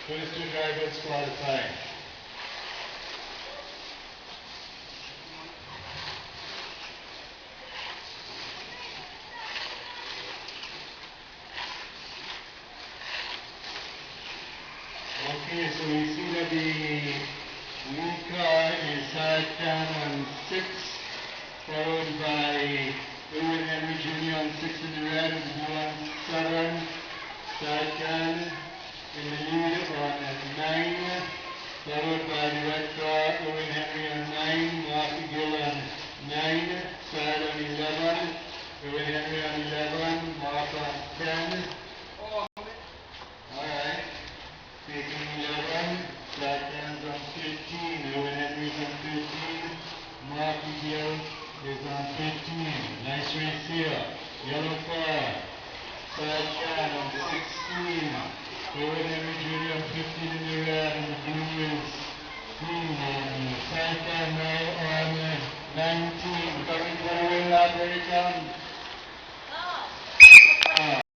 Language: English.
First two drivers qualifying. Okay, so we see that the lead car is hard down on 6, followed by Owen Henry Jr. on 6 in the red, and blue on 7. Shotgun in the lead on 9, followed by the red car, Owen Henry on 9, Mark Gill on 9, Sad on 11, Owen Henry on 11, Mark on 10. Alright. Taking 11, Shotgun's on 15, Owen Henry's on 13, Marky Gill is on 15. Nice race here. Yellow car, Shotgun on 16, Owen Henry Jr. on 15 in the red, and the blue is green, and Shotgun now on 19. Coming for the win lap, very down.